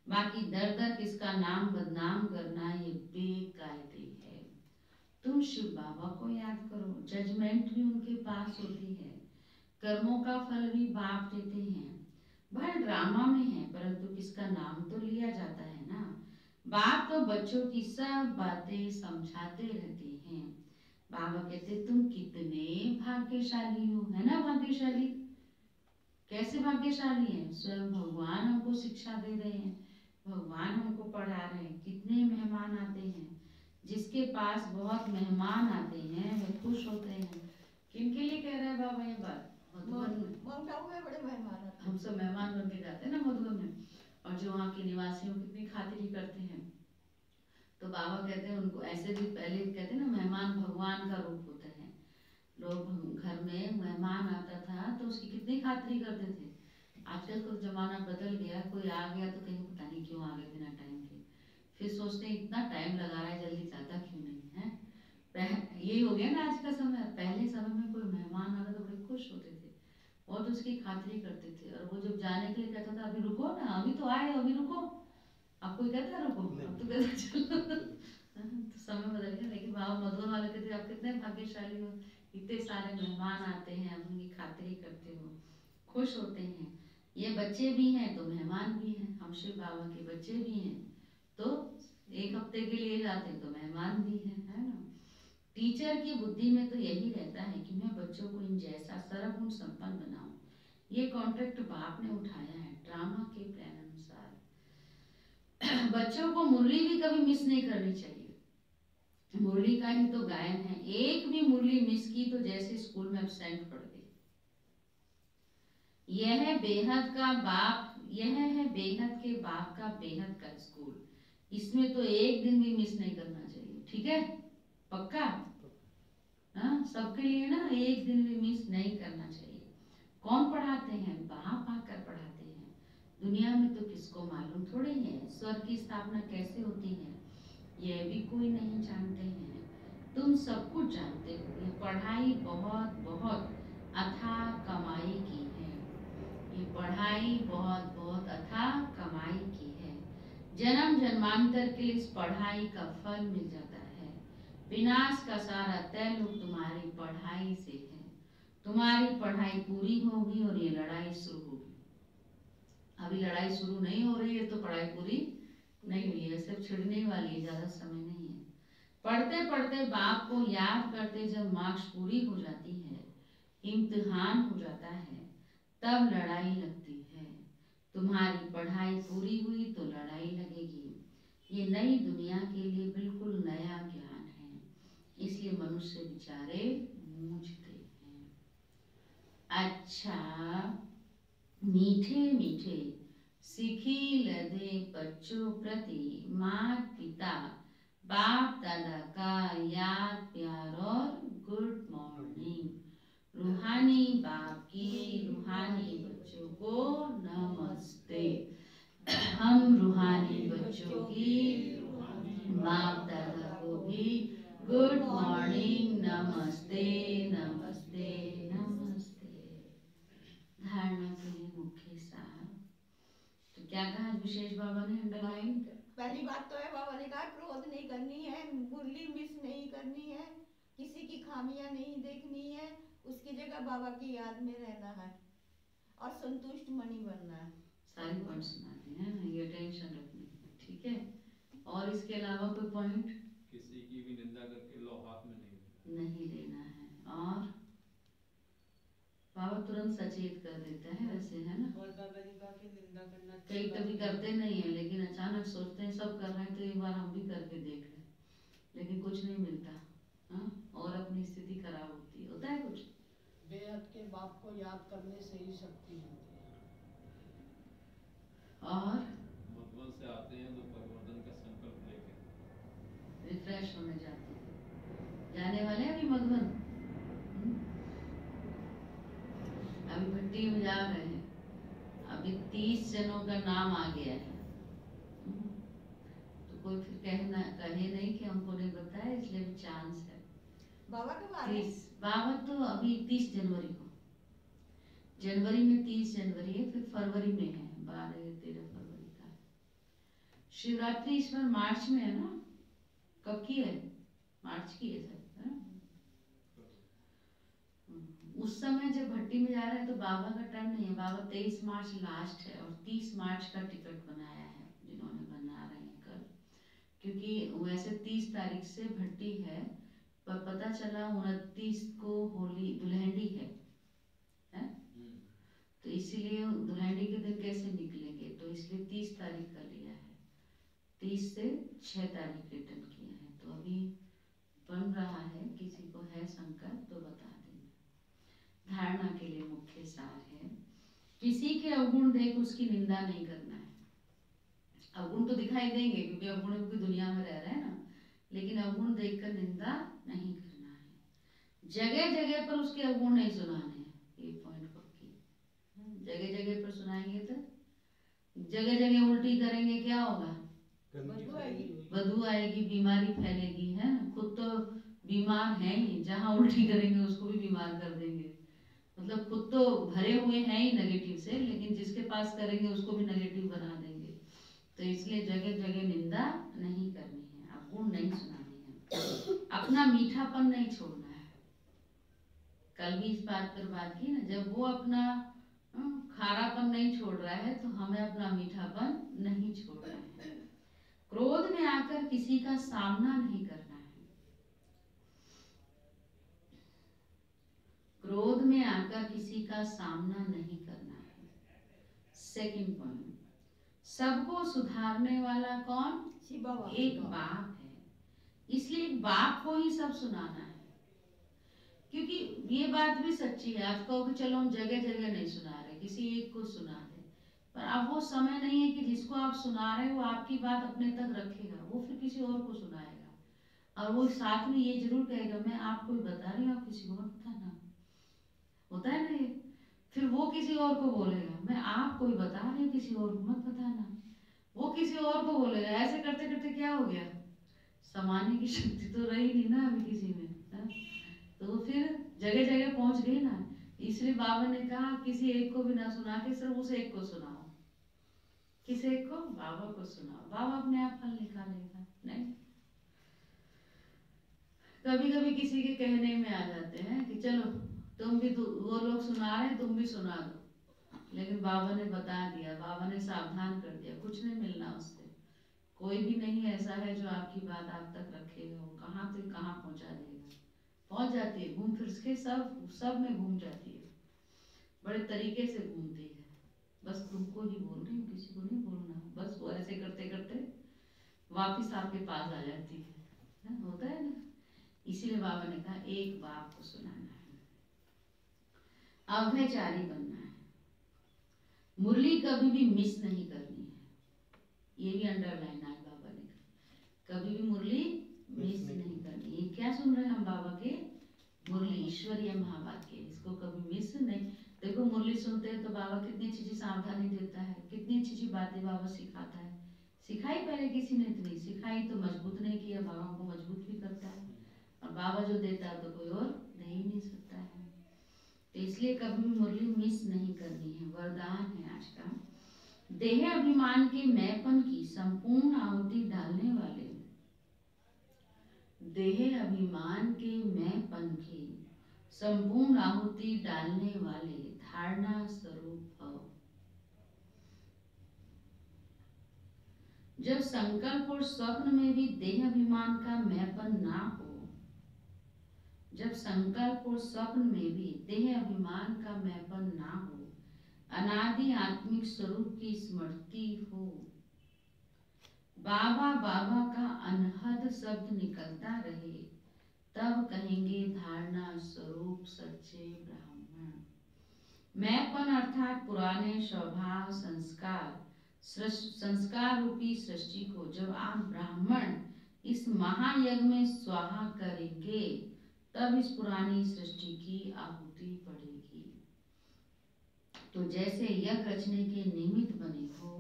बाकी दर दर किसका नाम बदनाम करना ये बेकायदे है। तुम शिव बाबा को याद करो, जजमेंट भी उनके पास होती है, कर्मों का फल भी बाप देते हैं। भर ड्रामा में है परंतु किसका नाम तो लिया जाता है ना। बाप तो बच्चों की सब बातें समझाते रहते हैं। बाबा कहते तुम कितने भाग्यशाली हो, है ना भाग्यशाली? कैसे भाग्यशाली हैं? स्वयं भगवान हमको शिक्षा दे रहे हैं, भगवान हमको पढ़ा रहे हैं। कितने मेहमान आते हैं, जिसके पास बहुत मेहमान आते हैं वे खुश होते हैं। किनके लिए कह रहे हैं बाबा ये बात? मधुबन में बड़े मेहमान आते हैं। हम सब मेहमान बन के जाते हैं ना मधुबन में, और जो वहाँ के निवासियों की कितनी खातिरी करते हैं। तो बाबा कहते हैं उनको ऐसे भी पहले कहते हैं ना, मेहमान भगवान का रूप होते हैं। लोग घर में मेहमान आता था तो उसकी कितनी खातिरी करते थे। आजकल तो जमाना बदल गया, कोई आ गया तो कहीं पता नहीं क्यों आ गए बिना टाइम के, फिर सोचते हैं इतना टाइम लगा रहा है, जल्दी जाता क्यों नहीं है। ये हो गया ना आज का समय। पहले समय में कोई मेहमान आता तो बड़े खुश होते थे और तो उसकी खातिरी करते थे। और वो जब जाने के लिए कहता था अभी रुको ना, अभी तो आए, अभी रुको। अब कोई कहता है रुको, अब तो कहता चलो। तो समय बदल गया। लेकिन बाबा मधुबन वाले कहते आप कितने भाग्यशाली हो, इतने सारे मेहमान आते हैं, आप उनकी खातिरी करते हो, खुश होते हैं। ये बच्चे भी हैं तो मेहमान भी हैं, हम शिव बाबा के बच्चे भी हैं तो एक हफ्ते के लिए जाते हैं तो मेहमान भी हैं, है ना। टीचर की बुद्धि में तो यही रहता है कि मैं बच्चों को इन जैसा सर्वगुण संपन्न बनाऊं। ये कॉन्ट्रैक्ट बाप ने उठाया है ड्रामा के प्लान अनुसार। बच्चों को मुरली भी कभी मिस नहीं करनी चाहिए। मुरली का ही तो गायन है, एक भी मुरली मिस की तो जैसे स्कूल में एब्सेंट पड़ गई। यह है बेहद का बाप, यह है बेहद के बाप का बेहद का स्कूल। इसमें तो एक दिन भी मिस नहीं करना चाहिए, ठीक है? पक्का? हाँ, सबके लिए ना, एक दिन भी मिस नहीं करना चाहिए। कौन पढ़ाते हैं? बाप आकर पढ़ाते हैं। दुनिया में तो किसको मालूम थोड़ी है स्वर्ग की स्थापना कैसे होती है, यह भी कोई नहीं जानते हैं। तुम सब कुछ जानते हो, ये पढ़ाई बहुत बहुत अथाह कमाई की है। ये पढ़ाई बहुत बहुत अथाह कमाई की है। जन्म जन्मांतर के लिए इस पढ़ाई का फल मिल जाता है। विनाश का सारा तैलुक तुम्हारी पढ़ाई से है। तुम्हारी पढ़ाई पूरी होगी और ये लड़ाई शुरू होगी। अभी लड़ाई शुरू नहीं हो रही है तो पढ़ाई पूरी नहीं हुई है, सिर्फ छिड़ने वाली है, ज़्यादा समय नहीं है। पढ़ते पढ़ते बाप को याद करते जब मार्क्स पूरी हो जाती है, इम्तिहान हो जाता है, तब लड़ाई लगती है। तुम्हारी पढ़ाई पूरी हुई तो लड़ाई लगेगी। ये नई दुनिया के लिए बिल्कुल नया ज्ञान है, इसलिए मनुष्य बेचारे मूझते हैं। अच्छा, मीठे मीठे सीखी लदे बच्चों प्रति माता पिता बाप दादा का याद प्यार और गुड मॉर्निंग। रूहानी बाप की रूहानी बच्चों को नमस्ते। हम रूहानी बच्चों की बाप दादा को भी गुड मॉर्निंग, नमस्ते नमस्ते नमस्ते। धारणा के लिए मुख्य सार। तो क्या कहा विशेष बाबा ने अंडरलाइन? पहली बात तो है बाबा ने कहा क्रोध नहीं करनी है, मुरली मिस नहीं करनी है, किसी की खामियां नहीं देखनी है, उसकी जगह बाबा की याद में रहना है और संतुष्ट मणि बनना है। सारी पॉइंट सुनाते हैं ना, ये टेंशन रखनी है, ठीक है। और इसके अलावा कोई पॉइंट? किसी की भी निंदा करके लो हाथ में नहीं लेना है। और बाबा तुरंत सचेत कर देता है वैसे, है ना। और बाबा ने कहा कि निंदा करना कई कभी करते नहीं है, लेकिन अचानक सोचते हैं सब कर रहे हैं तो एक बार हम भी करके देख लें, लेकिन कुछ नहीं मिलता। हाँ, और अपनी स्थिति खराब होती है। होता है कुछ। बेहद के बाप को याद करने से ही शक्ति मिलती है। और मधुबन से आते हैं तो परिवर्तन का संकल्प लेके रिफ्रेश होने जाते हैं। जाने वाले हैं अभी मधुबन? अभी भट्टी में जा रहे हैं। अभी 30 जनों का नाम आ गया है। तो कोई फिर कहे नहीं कि हमको नहीं बताया, इसलिए भी चांस है। बाबा कब आ रहे हैं? बाबा तो अभी 30 जनवरी को, जनवरी में 30 जनवरी है, फिर फरवरी में है 12-13 फरवरी का। शिवरात्रि इस बार मार्च में है ना? कब की है? मार्च की है सर। उस समय जब भट्टी में जा रहे हैं तो बाबा का टर्न नहीं है। बाबा 23 मार्च लास्ट है और 30 मार्च का टिकट बनाया है जिन्होंने बना रहे हैं कल, क्योंकि वैसे 30 तारीख से भट्टी है, पर पता चला 29 को होली दुल्हनडी है? तो इसीलिए दुल्हनडी के दिन कैसे निकलेंगे, तो इसलिए 30 तारीख का लिया है। 30 से 6 तारीख रिटर्न किया है। तो अभी बन रहा है, किसी को है शंका तो बता देना। धारणा के लिए मुख्य सार है, किसी के अवगुण देख उसकी निंदा नहीं करना है। अवगुण तो दिखाई देंगे क्योंकि अवगुण की दुनिया में रह रहे हैं ना, लेकिन अवगुण देखकर निंदा नहीं करना है। जगह जगह पर उसके अवगुण नहीं सुनाने हैं, ये पॉइंट पक्की। जगह जगह पर सुनाएंगे तो जगह जगह उल्टी करेंगे, क्या होगा? बदबू आएगी, बीमारी फैलेगी, है ना। खुद तो बीमार हैं ही, जहाँ उल्टी करेंगे उसको भी बीमार कर देंगे। मतलब खुद तो भरे हुए हैं ही नेगेटिव से, लेकिन जिसके पास करेंगे उसको भी नेगेटिव बना देंगे। तो इसलिए जगह जगह निंदा नहीं करनी है, अवगुण नहीं सुनानी है, अपना मीठापन नहीं छोड़ना है। कल भी इस बात पर बात की ना, जब वो अपना खारापन नहीं छोड़ रहा है तो हमें अपना मीठापन नहीं छोड़ना है। क्रोध में आकर किसी का सामना नहीं करना है। क्रोध में आकर किसी का सामना नहीं करना है। सेकंड पॉइंट, सबको सुधारने वाला कौन? एक बाप है, इसलिए एक बाप को ही सब सुनाना है। क्योंकि ये बात भी सच्ची है, आप कहो कि चलो हम जगह जगह नहीं सुना रहे, किसी एक को सुना दे, पर अब वो समय नहीं है कि जिसको आप सुना रहे हो वो आपकी बात अपने तक रखेगा, वो फिर किसी और को सुनाएगा। और वो साथ में ये जरूर कहेगा मैं आपको बता रही हूँ, आप किसी और बताना। होता है ना ये। फिर वो किसी और को बोलेगा मैं आपको ही बता रही हूँ, किसी और को मत बताना। वो किसी और को बोलेगा। ऐसे करते करते क्या हो गया? समाने की शक्ति तो रही नहीं ना अभी किसी में, है? तो फिर जगह जगह पहुंच गई ना। इसलिए बाबा ने कहा किसी एक को भी ना सुना के सिर्फ उस एक को सुनाओ। किस एक को? बाबा को सुनाओ, बाबा अपने आप फल निकालेगा। नहीं, कभी कभी किसी के कहने में आ जाते हैं कि चलो तुम भी, वो लोग सुना रहे हैं तुम भी सुना दो, लेकिन बाबा ने बता दिया, बाबा ने सावधान कर दिया, कुछ नहीं मिलना उससे। कोई भी नहीं ऐसा है जो आपकी बात आप तक रखेगा, वो कहाँ से कहाँ पहुंचा देगा। पहुंच जाती है, घूम फिर के सब में घूम जाती है, बड़े तरीके से घूमती है। बस तुमको ही बोल रही हूँ, किसी को नहीं बोलना। बस वो ऐसे करते करते वापिस आपके पास आ जाती है, होता है ना। इसीलिए बाबा ने कहा एक बाप को सुनाना है, अभयचारी बनना है, मुरली कभी भी मिस नहीं करनी है। ये भी अंडरलाइन आज बाबा ने कहा, कभी भी मुरली मिस नहीं करनी। ये क्या सुन रहे हैं हम बाबा के? मुरली, ईश्वरीय महावाक्य, इसको कभी मिस नहीं। देखो मुरली सुनते हैं तो बाबा कितनी अच्छी अच्छी सावधानी देता है, कितनी अच्छी अच्छी बातें बाबा सिखाता है। सिखाई पहले किसी ने इतनी सिखाई तो मजबूत नहीं किया, बाबा को मजबूत भी करता है। और बाबा जो देता है तो कोई और दे ही नहीं सकता है। तो इसलिए कभी भी मुरली मिस नहीं करनी है। वरदान है आज का, देह अभिमान के मैंपन की संपूर्ण आहुति डालने वाले, देह अभिमान के मैंपन की संपूर्ण आहुति डालने वाले धारणा स्वरूप भव। जब संकल्प और स्वप्न में भी देह अभिमान का मैंपन ना हो, जब संकल्प और स्वप्न में भी देह अभिमान का मैंपन ना हो, अनादि आत्मिक स्वरूप की स्मृति हो, बाबा बाबा का अनहद शब्द निकलता रहे, तब कहेंगे धारणा स्वरूप सच्चे ब्राह्मण। मैंपन अर्थात पुराने स्वभाव संस्कार रूपी सृष्टि को जब आप ब्राह्मण इस महायज्ञ में स्वाहा करेंगे, तब इस पुरानी सृष्टि की आहुति पड़ेगी। तो जैसे यज्ञ रचने के निमित्त बने हो,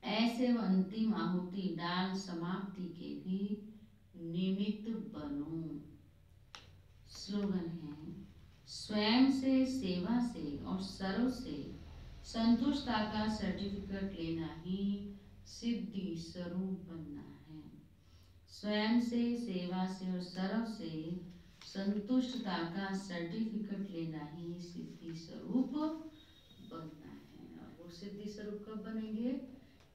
ऐसे वह अंतिम आहुति डाल समाप्ति के भी निमित्त बनो। स्लोगन है, स्वयं से, सेवा से और सर्व से संतुष्टता का सर्टिफिकेट लेना ही सिद्धि स्वरूप बनना है। स्वयं से, सेवा से और सर्व से संतुष्टता का सर्टिफिकेट लेना ही सिद्धि स्वरूप बनना है। और वो सिद्धि स्वरूप कब बनेंगे?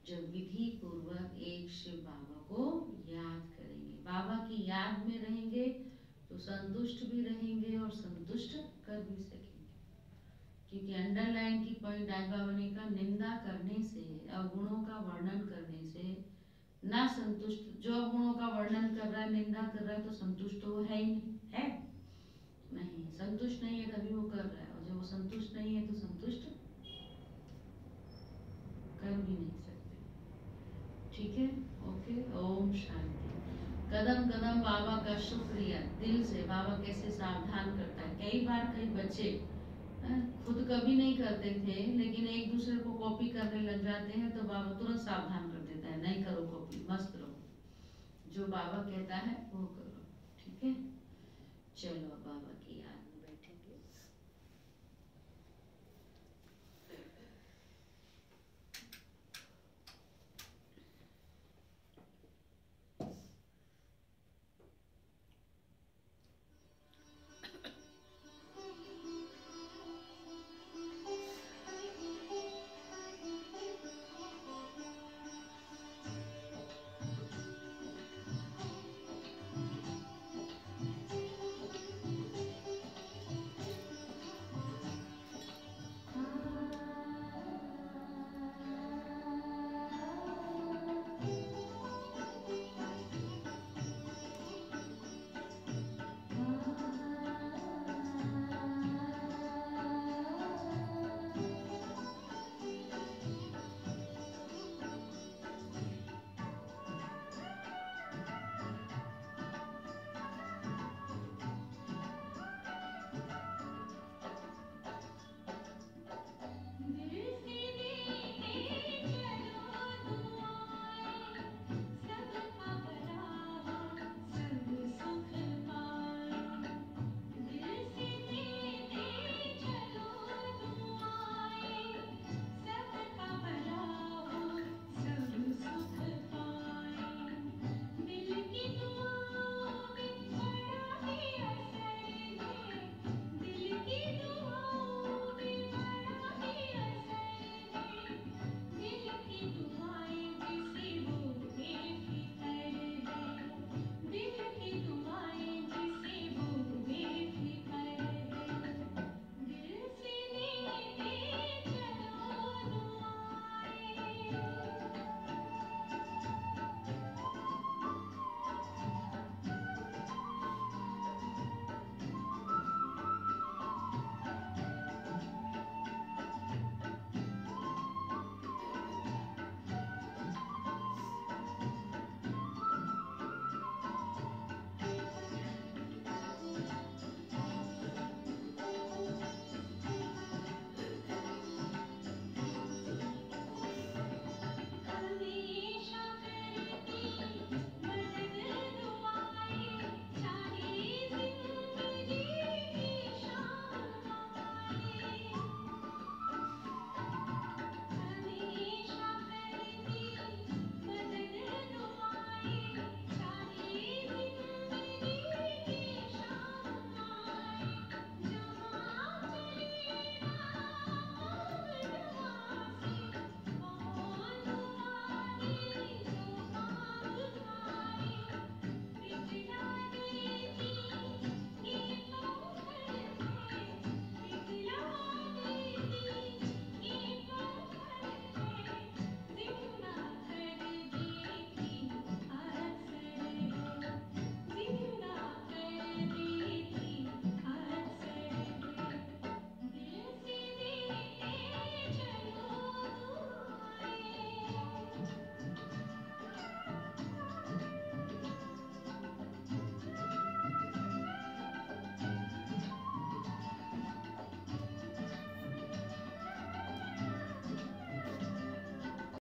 जब विधि पूर्वक एक शिव बाबा को याद करेंगे, बाबा की याद में रहेंगे तो संतुष्ट भी रहेंगे और संतुष्ट कर भी सकेंगे। क्योंकि अंडरलाइन की पॉइंट आज बाबा ने कहा, निंदा करने से, अवगुणों का वर्णन करने से ना संतुष्ट, जो अवगुणों का वर्णन कर रहा है, निंदा कर रहा है, तो संतुष्ट तो है ही नहीं, है नहीं, संतुष्ट नहीं है तभी वो कर रहा है। और जब वो संतुष्ट नहीं है तो संतुष्ट कर भी नहीं सकते। ठीक है, ओके, ओम शांति। कदम कदम बाबा का शुक्रिया दिल से। बाबा कैसे सावधान करता है। कई बार कई बच्चे खुद कभी नहीं करते थे, लेकिन एक दूसरे को कॉपी करने लग जाते हैं तो बाबा तुरंत सावधान कर देता है, नहीं करो कॉपी, मस्त रहो, जो बाबा कहता है वो करो। ठीक है, चलो बाबा